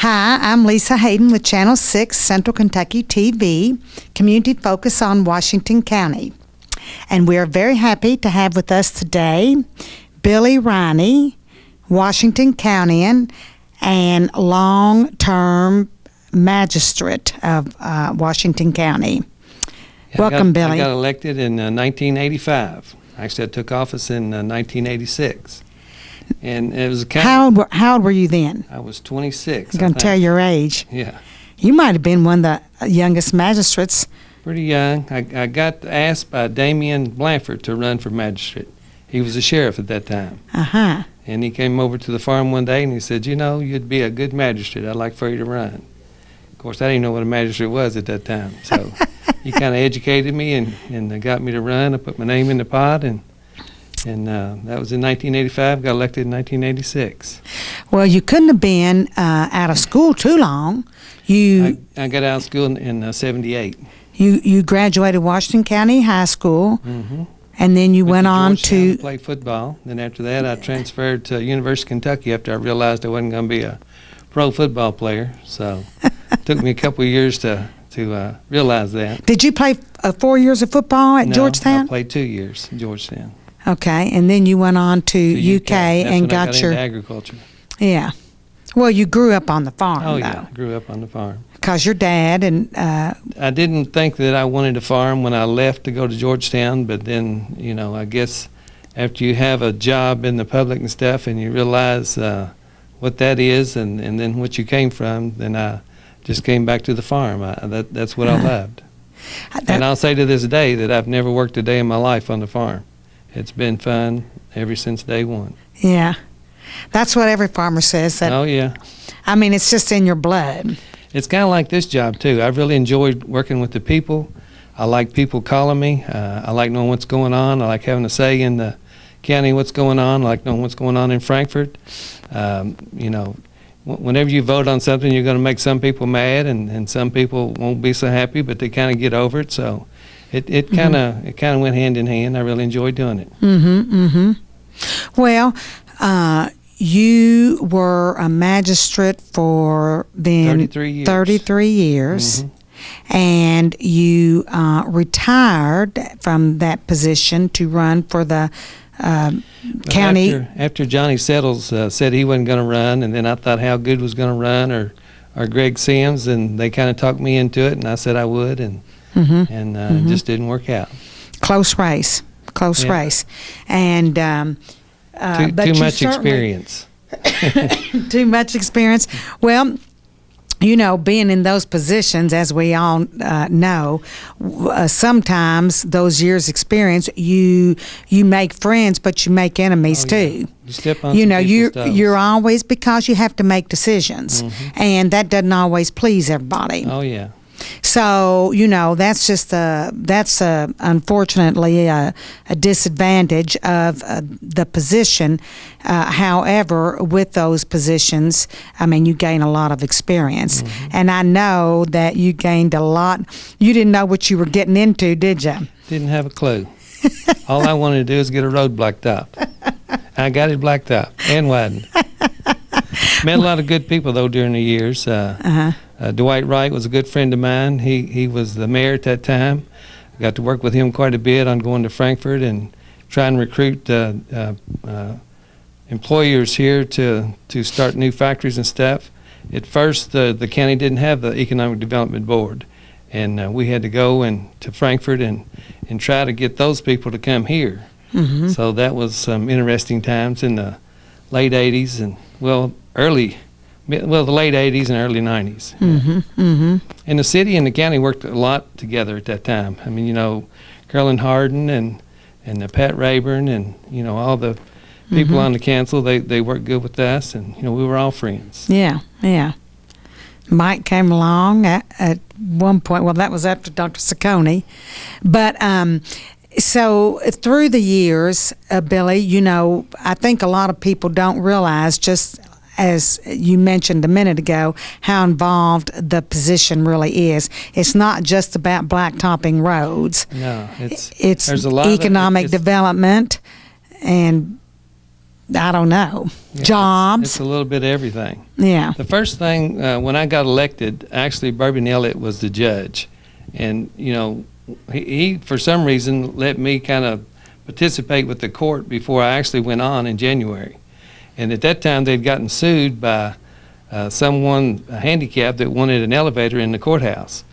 Hi, I'm Lisa Haydon with Channel 6 Central Kentucky TV, community focus on Washington County. And we are very happy to have with us today Billy Riney, Washington Countyan and long-term magistrate of Washington County. Welcome, Billy. I got elected in 1985. Actually, I took office in 1986. And it was how old were you then? I was 26. I'm going to tell your age. Yeah. You might have been one of the youngest magistrates. Pretty young. I got asked by Damian Blanford to run for magistrate. He was a sheriff at that time. Uh-huh. And he came over to the farm one day and he said, you know, you'd be a good magistrate. I'd like for you to run. Of course, I didn't know what a magistrate was at that time. So he kind of educated me and got me to run. I put my name in the pot and that was in 1985, got elected in 1986. Well, you couldn't have been out of school too long. I got out of school in 78. You graduated Washington County High School, and then you went on to play football. Then after that, I transferred to University of Kentucky after I realized I wasn't going to be a pro football player. So it took me a couple of years to realize that. Did you play 4 years of football at Georgetown? No, I played 2 years at Georgetown. Okay, and then you went on to UK and got your into agriculture. Yeah. Well, you grew up on the farm. Oh, though. Yeah, I grew up on the farm. Because your dad and I didn't think that I wanted to farm when I left to go to Georgetown, but then, you know, I guess after you have a job in the public and stuff and you realize what that is and then what you came from, then I just came back to the farm. That's what I loved. And I'll say to this day that I've never worked a day in my life on the farm. It's been fun ever since day one. Yeah. That's what every farmer says. Oh, yeah. I mean, it's just in your blood. It's kind of like this job, too. I've really enjoyed working with the people. I like people calling me. I like knowing what's going on. I like having a say in the county what's going on. I like knowing what's going on in Frankfort. You know, whenever you vote on something, you're going to make some people mad, and some people won't be so happy, but they kind of get over it. So it kind of went hand in hand. I really enjoyed doing it. Well, you were a magistrate for then 33 years. And you retired from that position to run for the county. After Johnny Settles said he wasn't going to run, and then I thought Hal Good was going to run, or Greg Sims, and they kind of talked me into it, and I said I would, and it just didn't work out. Close race, and too much experience. Too much experience. Well, you know, being in those positions, as we all know, sometimes those years' experience, you make friends, but you make enemies too. You step on you're always, because you have to make decisions, and that doesn't always please everybody. Oh yeah. So, you know, that's unfortunately a disadvantage of the position. However, with those positions, I mean, you gain a lot of experience. And I know that you gained a lot. You didn't know what you were getting into, did you? Didn't have a clue. All I wanted to do is get a road blacked up. I got it blacked up and widened. Met a lot of good people, though, during the years. Dwight Wright was a good friend of mine. He was the mayor at that time. I got to work with him quite a bit on going to Frankfort and trying to recruit employers here to start new factories and stuff. At first, the county didn't have the Economic Development Board, and we had to go to Frankfort and try to get those people to come here. So that was some interesting times in the late 80s and, the late 80s and early 90s. And the city and the county worked a lot together at that time. I mean, you know, Carolyn Harden and Pat Rayburn and, you know, all the people on the council, they worked good with us, and, you know, we were all friends. Yeah. Mike came along at one point. Well, that was after Dr. Saccone. But so through the years, Billy, you know, I think a lot of people don't realize, just as you mentioned a minute ago, how involved the position really is. It's not just about blacktopping roads. No, it's economic development and I don't know, Yeah, jobs. It's a little bit of everything. Yeah. The first thing, when I got elected, actually Bourbon Elliott was the judge. And, he for some reason let me kind of participate with the court before I actually went on in January. And at that time, they'd gotten sued by someone handicapped that wanted an elevator in the courthouse.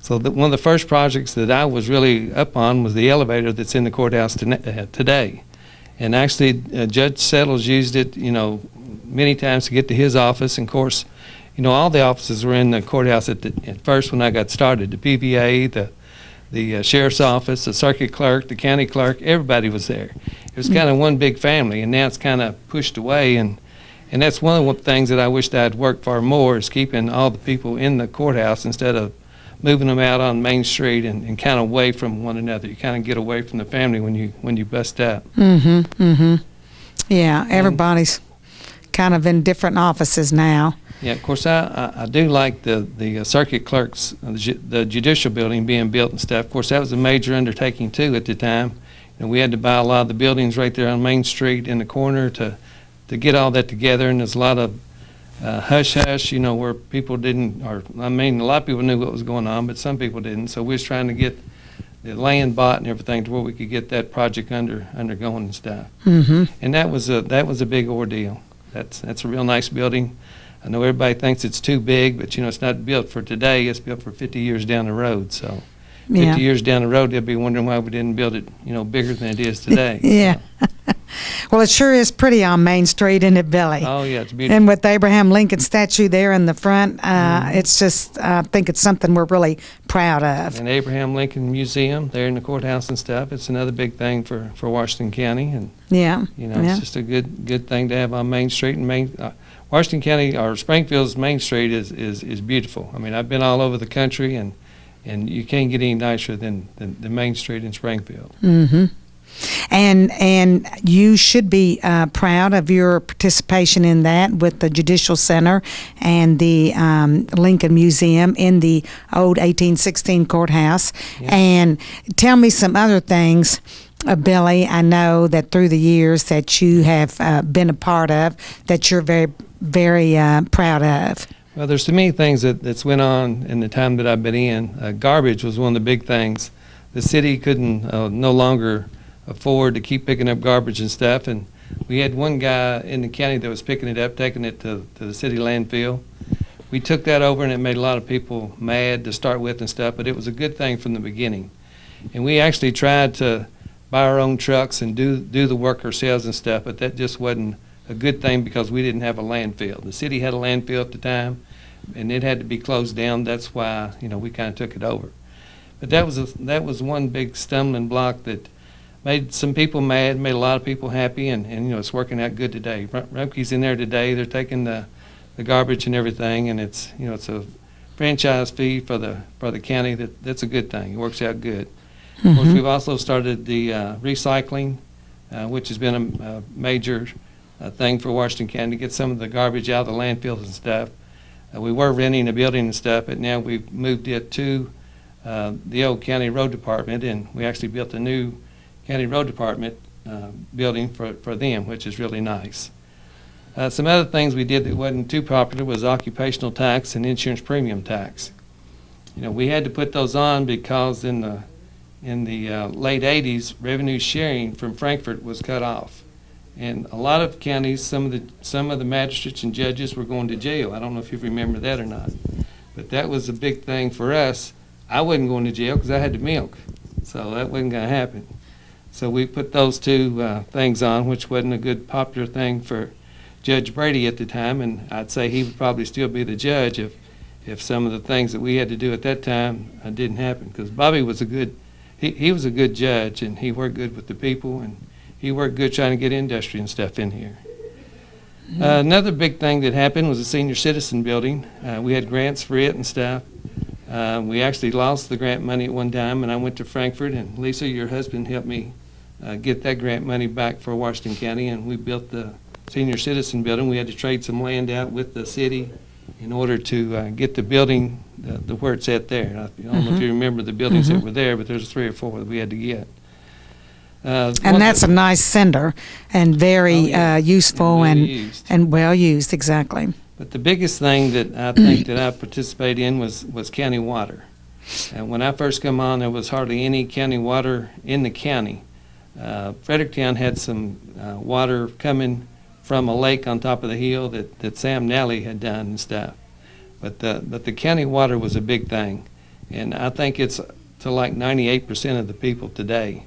So one of the first projects that I was really up on was the elevator that's in the courthouse today. And actually, Judge Settles used it, many times to get to his office. And of course, all the offices were in the courthouse at first when I got started. The PVA, the sheriff's office, the circuit clerk, the county clerk, everybody was there. It was kind of one big family, and now it's kind of pushed away. And that's one of the things that I wished I'd worked for more, is keeping all the people in the courthouse instead of moving them out on Main Street and kind of away from one another. You kind of get away from the family when you bust out. Yeah, everybody's kind of in different offices now. Yeah, of course, I do like the circuit clerks, the judicial building being built and stuff. Of course, that was a major undertaking, too, at the time. We had to buy a lot of the buildings right there on Main Street in the corner to get all that together, and there's a lot of hush-hush, where people didn't, a lot of people knew what was going on, but some people didn't. So we was trying to get the land bought and everything to where we could get that project undergoing and stuff. And that was a big ordeal. That's a real nice building. I know everybody thinks it's too big, but it's not built for today. It's built for 50 years down the road. So 50 years down the road, they'll be wondering why we didn't build it, bigger than it is today. Yeah. So. Well, it sure is pretty on Main Street, isn't it, Billy? Oh, yeah, it's beautiful. And with the Abraham Lincoln statue there in the front, it's just, I think it's something we're really proud of. And Abraham Lincoln Museum there in the courthouse and stuff. It's another big thing for Washington County. And, it's just a good thing to have on Main Street. And Washington County, or Springfield's Main Street is beautiful. I mean, I've been all over the country, and you can't get any nicer than the Main Street in Springfield. And you should be proud of your participation in that with the Judicial Center and the Lincoln Museum in the old 1816 courthouse. Yeah. And tell me some other things, Billy. I know that through the years that you have been a part of that you're very, very proud of. Well, there's so many things that's went on in the time that I've been in. Garbage was one of the big things. The city couldn't no longer afford to keep picking up garbage and stuff, and we had one guy in the county that was picking it up, taking it to the city landfill. We took that over, and it made a lot of people mad to start with and stuff, but it was a good thing from the beginning. And we actually tried to buy our own trucks and do the work ourselves and stuff, but that just wasn't a good thing because we didn't have a landfill. The city had a landfill at the time, and it had to be closed down. That's why we kind of took it over. But that was one big stumbling block that made some people mad, made a lot of people happy, and it's working out good today. Rumpke's in there today. They're taking the garbage and everything, and it's a franchise fee for the county. That's a good thing. It works out good. Of course, we've also started the recycling, which has been a major thing for Washington County to get some of the garbage out of the landfills and stuff. We were renting a building and stuff, but now we've moved it to the old county road department, and we actually built a new county road department building for them, which is really nice. Some other things we did that wasn't too popular was occupational tax and insurance premium tax. We had to put those on because in the late 80s, revenue sharing from Frankfort was cut off. And a lot of counties, some of the magistrates and judges were going to jail. I don't know if you remember that or not. But that was a big thing for us. I wasn't going to jail because I had to milk. So that wasn't going to happen. So we put those two things on, which wasn't a good popular thing for Judge Brady at the time. And I'd say he would probably still be the judge if some of the things that we had to do at that time didn't happen. Because Bobby was he was a good judge, and he worked good with the people, and he worked good trying to get industry and stuff in here. Another big thing that happened was the senior citizen building. We had grants for it and stuff. We actually lost the grant money at one time, and I went to Frankfort, and Lisa, your husband, helped me get that grant money back for Washington County, and we built the senior citizen building. We had to trade some land out with the city in order to get the building where it's at there. I don't know if you remember the buildings that were there, but there's 3 or 4 that we had to get. And that's a nice sender and very useful and well used, exactly. But the biggest thing that I think that I participated in was county water. And when I first come on, there was hardly any county water in the county. Fredericktown had some water coming from a lake on top of the hill that Sam Nally had done and stuff. But the county water was a big thing. And I think it's to like 98% of the people today.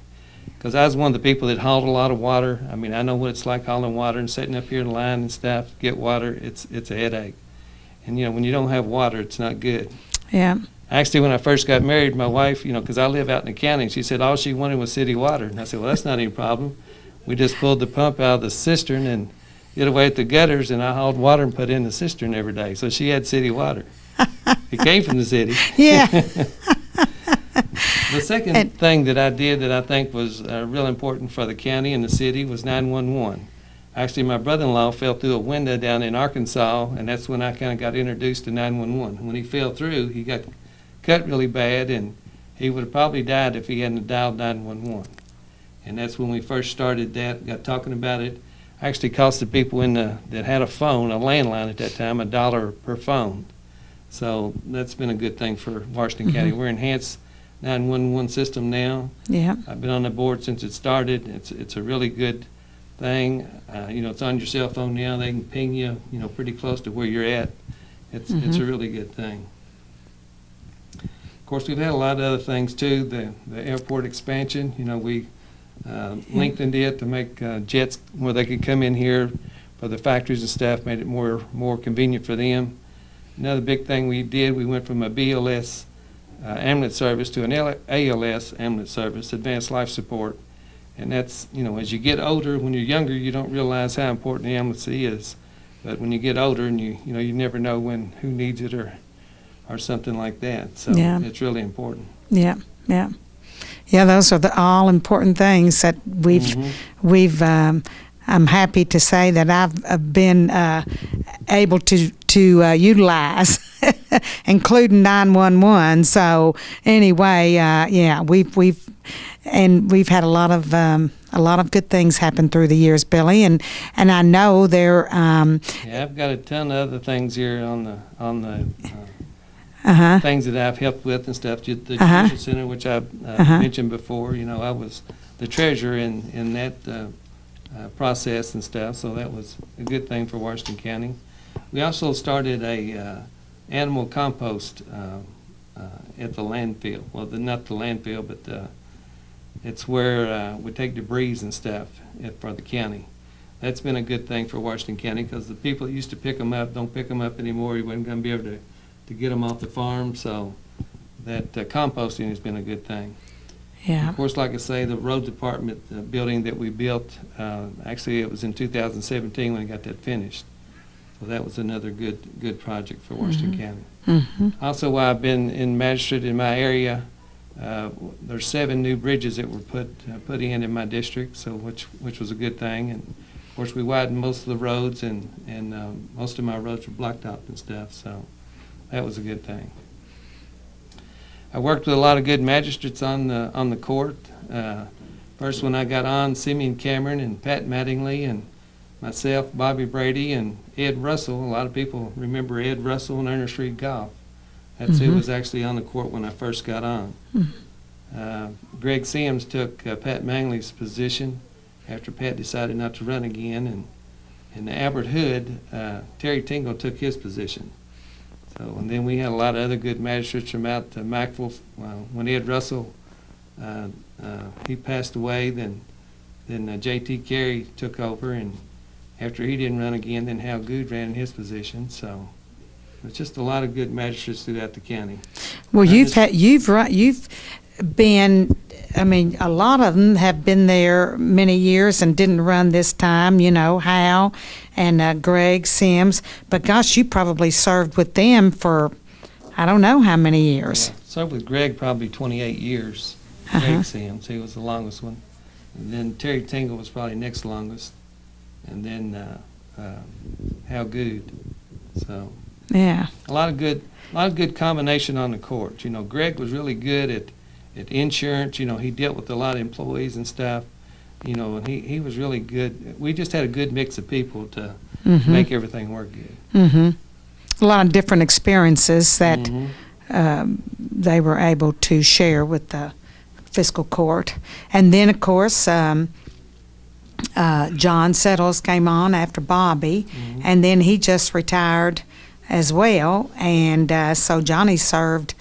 Because I was one of the people that hauled a lot of water. I mean, I know what it's like hauling water and sitting up here in line and stuff, get water. It's a headache. And, when you don't have water, it's not good. Yeah. Actually, when I first got married, my wife, because I live out in the county, she said all she wanted was city water. And I said, well, that's not any problem. We just pulled the pump out of the cistern and did away with the gutters, and I hauled water and put it in the cistern every day. So she had city water. It came from the city. Yeah. The second thing that I did that I think was real important for the county and the city was 911. Actually, my brother-in-law fell through a window down in Arkansas, and that's when I kind of got introduced to 911. When he fell through, he got cut really bad, and he would have probably died if he hadn't dialed 911. And that's when we first started that, got talking about it. Actually cost the people that had a phone, a landline at that time, $1 per phone. So that's been a good thing for Washington County. We're enhanced 911 system now. Yeah. I've been on the board since it started. It's a really good thing. It's on your cell phone now. They can ping you, pretty close to where you're at. It's a really good thing. Of course, we've had a lot of other things too. The airport expansion. We lengthened it to make jets where they could come in here for the factories and stuff. Made it more convenient for them. Another big thing we did, we went from a BLS ambulance service to an ALS ambulance service, advanced life support. And that's, as you get older, when you're younger, you don't realize how important the ambulance is. But when you get older and you never know who needs it or something like that. So it's really important. Yeah, yeah. Yeah, those are the all important things that we've I'm happy to say that I've been able to utilize, including 911. So anyway, we've had a lot of good things happen through the years, Billy, and I know there. I've got a ton of other things here on the things that I've helped with and stuff. The Judicial Center, which I've mentioned before. I was the treasurer in that process and stuff, so that was a good thing for Washington County. We also started a animal compost at the landfill. Well, not the landfill, but it's where we take debris and stuff for the county. That's been a good thing for Washington County because the people that used to pick them up don't pick them up anymore. You wasn't going to be able to get them off the farm, so that composting has been a good thing. Yeah. Of course, like I say, the road department building that we built, actually it was in 2017 when we got that finished. So that was another good project for Washington County. Also, while I've been in Magistrate in my area, there's 7 new bridges that were put in my district, so which was a good thing. And of course, we widened most of the roads, and most of my roads were blocktopped and stuff, so that was a good thing. I worked with a lot of good magistrates on the court. First, when I got on, Simeon Cameron and Pat Mattingly and myself, Bobby Brady, and Ed Russell. A lot of people remember Ed Russell and Ernest Reed Goff. That's who was actually on the court when I first got on. Greg Sims took Pat Mattingly's position after Pat decided not to run again, and Albert Hood, Terry Tingle took his position. So, and then we had a lot of other good magistrates from out to Mackville. When Ed Russell he passed away, then J.T. Carey took over, and after he didn't run again, then Hal Good ran in his position. So it's just a lot of good magistrates throughout the county. Well, you've been. I mean, a lot of them have been there many years and didn't run this time, Hal and Greg Sims. But gosh, you probably served with them for, I don't know how many years. Yeah, served with Greg probably 28 years. Greg Sims, he was the longest one. And then Terry Tingle was probably next longest. And then Hal Good. So yeah, a lot of good combination on the court. Greg was really good at insurance. He dealt with a lot of employees and stuff. you know, and he was really good. We just had a good mix of people to Mm-hmm. make everything work good. Mm-hmm. A lot of different experiences that Mhm. they were able to share with the fiscal court. And then, of course, John Settles came on after Bobby, Mhm. and then he just retired as well. And so Johnny served,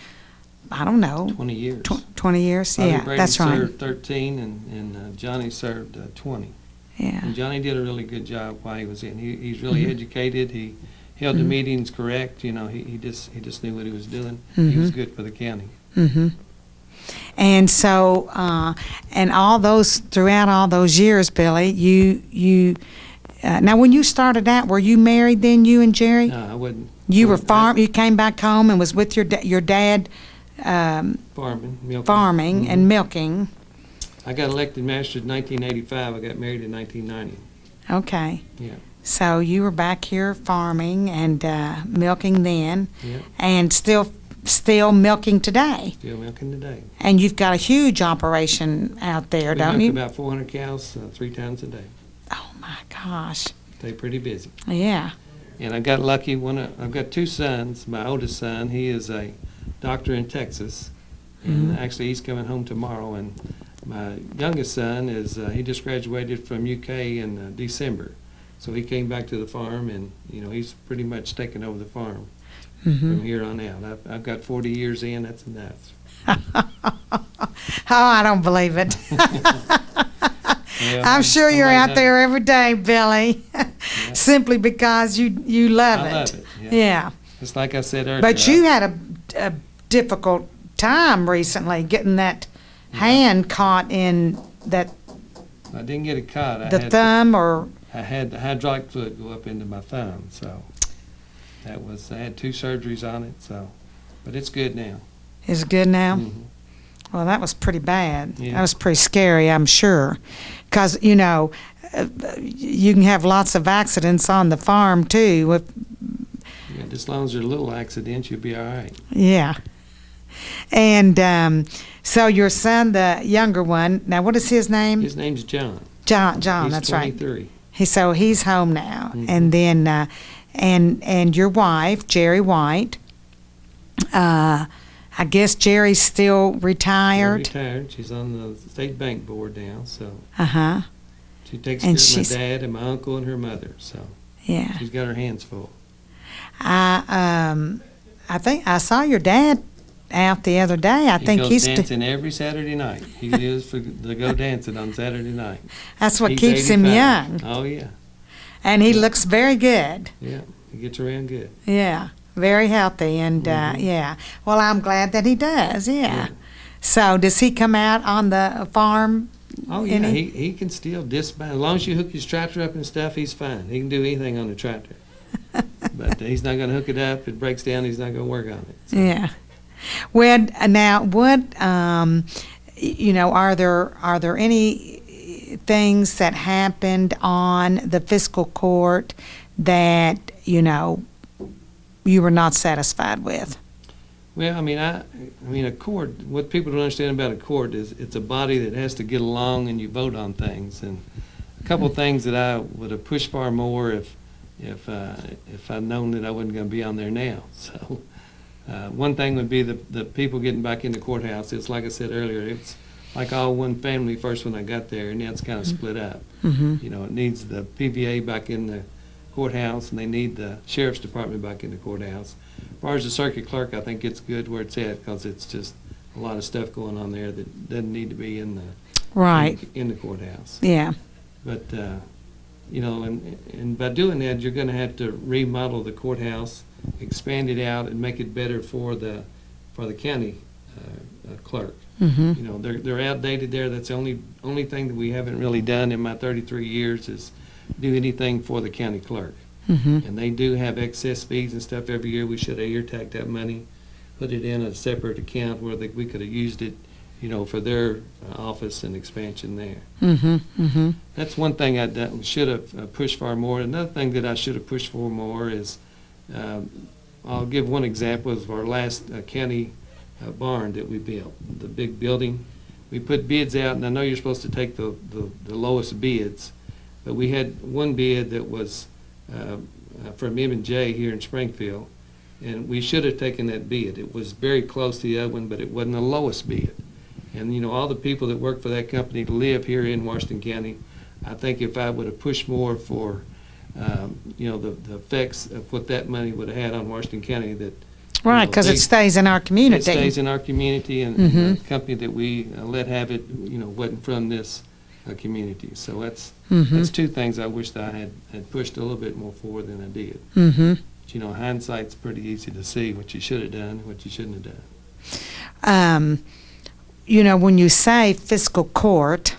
I don't know, 20 years. 20 years? Bobby Yeah, Brady that's right. served 13, and Johnny served 20. Yeah. And Johnny did a really good job while he was in. He's really Mhm. educated. He held the Mhm. meetings correct. You know, he just knew what he was doing. He was good for the county. Mm-hmm. And so, and throughout all those years, Billy, you now when you started out, were you married then, you and Jerry? No, I wasn't. You were I- you came back home and was with your dad Farming, milking. farming Mhm. and milking. I got elected magistrate in 1985. I got married in 1990. Okay. Yeah. So you were back here farming and milking then, Yeah. and still milking today. Still milking today. And you've got a huge operation out there, We don't milk you? about 400 cows 3 times a day. Oh my gosh. Stay pretty busy. Yeah. And I got lucky. I've got 2 sons. My oldest son, he is a doctor in Texas, and Mhm. actually he's coming home tomorrow. And my youngest son is he just graduated from UK in December, so he came back to the farm, and you know he's pretty much taken over the farm Mm-hmm. from here on out. I've got 40 years in. That's enough. Oh, I don't believe it. Well, I'm sure you're somebody out does. there every day, Billy, simply because you love I it. love it. Yeah. Just like I said earlier. But you had a difficult time recently getting that hand caught in that I didn't get it caught. the thumb or I had the hydraulic fluid go up into my thumb, so I had 2 surgeries on it, so, but it's good now. is good now. Mhm. Well, that was pretty bad. Yeah. That was pretty scary, I'm sure, because you know you can have lots of accidents on the farm too. Yeah, just as long as there are little accidents, you'll be all right. Yeah. And so your son, the younger one, now what is his name? His name's John. John, He's that's right. 23. So he's home now. Mhm. And then, and your wife, Jerry White, I guess Jerry's still She's retired. retired. She's on the state bank board now, so Uh-huh. she takes And care of she's- my dad and my uncle and her mother, so Yeah. she's got her hands full. I think I saw your dad out the other day. I think He he's goes dancing every Saturday night. He lives to go dancing on Saturday night. that's what He's keeps him 85. young. Oh, yeah. And he looks very good. Yeah, he gets around good. Yeah, very healthy, and Mhm. yeah. Well, I'm glad that he does. Yeah. Yeah. So, does he come out on the farm? Oh, yeah, Any- he can still dismount. As long as you hook his tractor up and stuff, he's fine. He can do anything on the tractor. But he's not going to hook it up. It breaks down, he's not going to work on it. So. Yeah. Well, now, what you know, are there any things that happened on the fiscal court that you know you were not satisfied with? Well, I mean, a court, what people don't understand about a court is it's a body that has to get along and you vote on things. And a couple of things that I would have pushed for more if I'd known that I wasn't going to be on there now. So one thing would be the people getting back in the courthouse. It's like I said earlier, it's like all one family first when I got there, and now it's kind of split up. Mm-hmm. You know, it needs the PVA back in the courthouse, and they need the sheriff's department back in the courthouse. As far as the circuit clerk, I think it's good where it's at because it's just a lot of stuff going on there that doesn't need to be in the Right. in the courthouse. Yeah. But you know, and by doing that, you're going to have to remodel the courthouse, expand it out, and make it better for the county clerk. Mm-hmm. You know, they're outdated there. That's the only thing that we haven't really done in my 33 years is do anything for the county clerk. Mm-hmm. And they do have excess fees and stuff every year. We should have ear-tagged that money, put it in a separate account where we could have used it, you know, for their office and expansion there. Mm-hmm. Mm-hmm. That's one thing I should have pushed for more. Another thing that I should have pushed for more is, I'll give one example of our last county barn that we built, the big building. we put bids out, and I know you're supposed to take the lowest bids, but we had one bid that was from M&J here in Springfield, and we should have taken that bid. It was very close to the other one, but it wasn't the lowest bid. And, you know, all the people that work for that company live here in Washington County. I think if I would have pushed more for, you know, the effects of what that money would have had on Washington County, that Right, because it stays in our community. it stays in our community, and the company that we let have it, you know, wasn't from this community. So that's two things I wish that I had pushed a little bit more forward than I did. But, you know, hindsight's pretty easy to see what you should have done and what you shouldn't have done. You know, when you say fiscal court,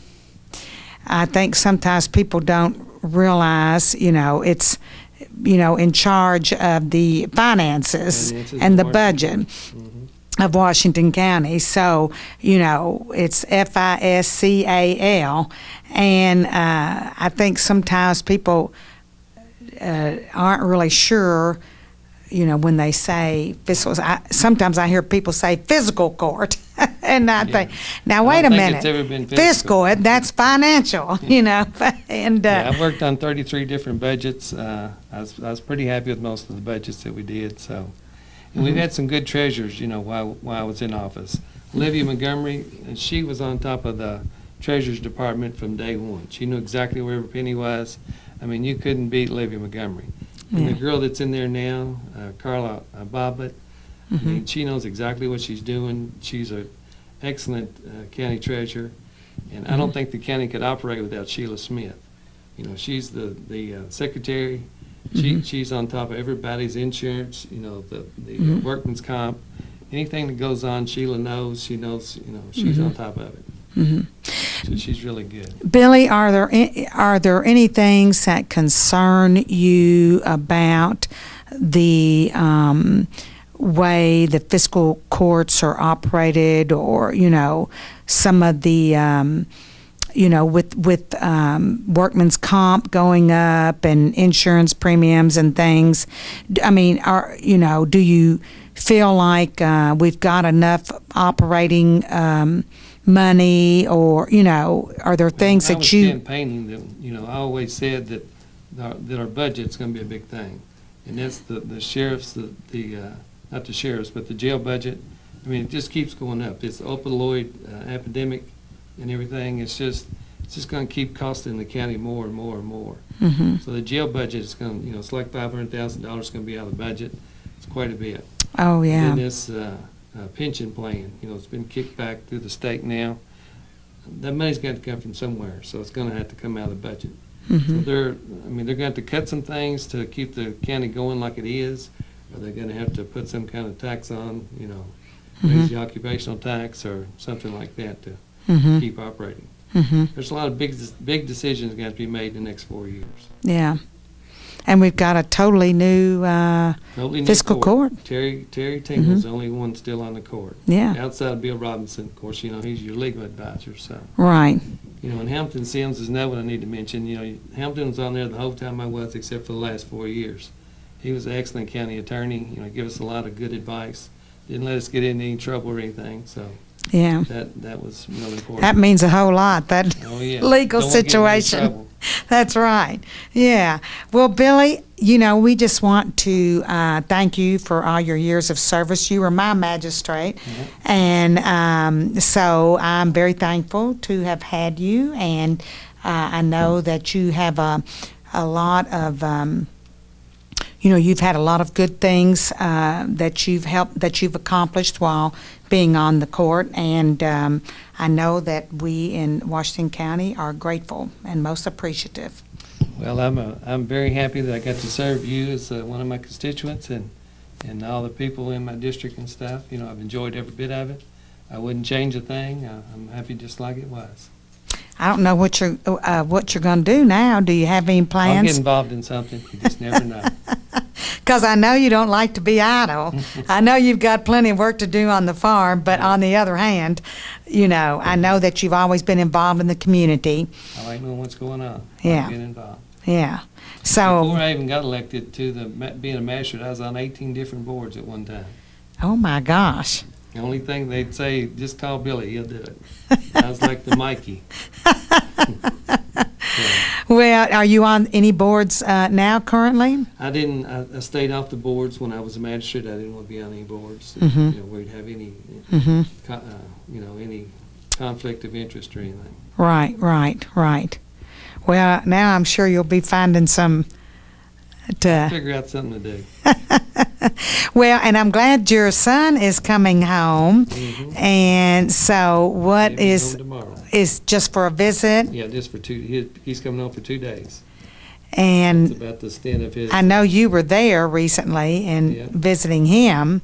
I think sometimes people don't realize, you know, it's, you know, in charge of the finances and the budget of Washington County. So, you know, it's FISCAL, and I think sometimes people aren't really sure, you know, when they say fiscal. Sometimes I hear people say physical court, and I think, now wait a minute, it's ever been fiscal, that's financial, you know. And yeah, I've worked on 33 different budgets. I was pretty happy with most of the budgets that we did. So, and we've had some good treasurers, you know, while I was in office. Olivia Montgomery, and she was on top of the Treasurer's Department from day one. She knew exactly where every penny was. I mean, you couldn't beat Olivia Montgomery. And the girl that's in there now, Carla Bobbitt, I mean, she knows exactly what she's doing. She's an excellent county treasurer, and I don't think the county could operate without Sheila Smith. You know, she's the secretary. She's on top of everybody's insurance. You know, the workman's comp. Anything that goes on, Sheila knows. She knows. You know, she's on top of it. So she's really good. Billy, are there any things that concern you about the way the fiscal courts are operated, or, you know, some of the you know, with workman's comp going up and insurance premiums and things? I mean, you know, do you feel like we've got enough operating money, or, you know, are there things that you... campaigning that, you know, I always said that our budget's going to be a big thing, and that's the sheriff's, not the sheriff's, but the jail budget. I mean, it just keeps going up. It's opioid epidemic and everything. It's just going to keep costing the county more and more and more. So the jail budget is going to, you know, it's like $500,000 going to be out of the budget. It's quite a bit. Oh, yeah. And then this pension plan, you know, it's been kicked back through the state now. That money's got to come from somewhere, so it's going to have to come out of the budget. So they're going to have to cut some things to keep the county going like it is, or they're going to have to put some kind of tax on, you know, raise the occupational tax or something like that to keep operating. There's a lot of big decisions going to be made in the next 4 years. Yeah. And we've got a totally new fiscal court. Terry Tingle's the only one still on the court. Yeah. Outside of Bill Robinson, of course, you know, he's your legal advisor. So. Right. You know, and Hamilton Sims is another one I need to mention. You know, Hamilton was on there the whole time I was, except for the last 4 years. He was an excellent county attorney. You know, gave us a lot of good advice. Didn't let us get into any trouble or anything. So. Yeah. That was really important. That means a whole lot, that legal Don't situation. That's right. Yeah. Well, Billy, you know, we just want to thank you for all your years of service. You were my magistrate, and so I'm very thankful to have had you, and I know that you have a lot of you know, you've had a lot of good things that you've accomplished while being on the court, and I know that we in Washington County are grateful and most appreciative. Well, I'm very happy that I got to serve you as one of my constituents, and all the people in my district and stuff. You know, I've enjoyed every bit of it. I wouldn't change a thing. I'm happy just like it was. I don't know what you're going to do now. Do you have any plans? I'll get involved in something. You just never know. Because I know you don't like to be idle. I know you've got plenty of work to do on the farm, but on the other hand, you know, I know that you've always been involved in the community. I like knowing what's going on. Yeah. I get involved. Yeah. So before I even got elected to being a magistrate, I was on 18 different boards at one time. Oh my gosh. The only thing they'd say, just call Billy, he'll do it. I was like the Mikey. Well, are you on any boards now currently? I didn't. I stayed off the boards when I was a magistrate. I didn't want to be on any boards. Mhm. You know, we'd have any, Mhm. any conflict of interest or anything. Right, right, right. Well, now I'm sure you'll be finding some to. Figure out something to do. Well, and I'm glad your son is coming home. Mhm. And so, what He'll be is home tomorrow. is just for a visit? Yeah, just for he's coming home for 2 days. That's And about the stint of his. I know you were there recently and Yeah. visiting him.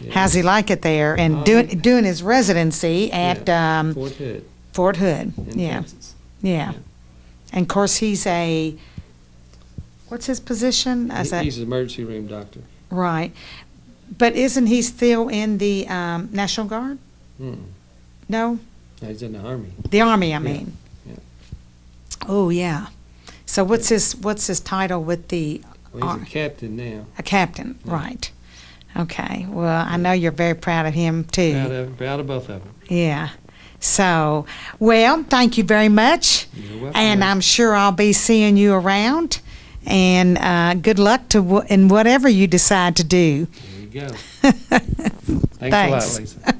Yeah. How's he like it there? And Oh, doing his residency at Fort Hood Fort Hood. in Yeah, Kansas. yeah. Yeah. And of course, he's a. What's his position? He's an emergency room doctor. Right. But isn't he still in the National Guard? Mm. No? No, he's in the Army. The Army, I mean. Yeah. Oh, yeah. So what's his title with the Well, he's a captain now. a captain? Yeah. Right. Okay. Well, I know you're very proud of him too. Proud of both of them. Yeah. So, well, thank you very much. You're welcome. And I'm sure I'll be seeing you around. And good luck in whatever you decide to do. There you go. Thanks a lot, Lisa.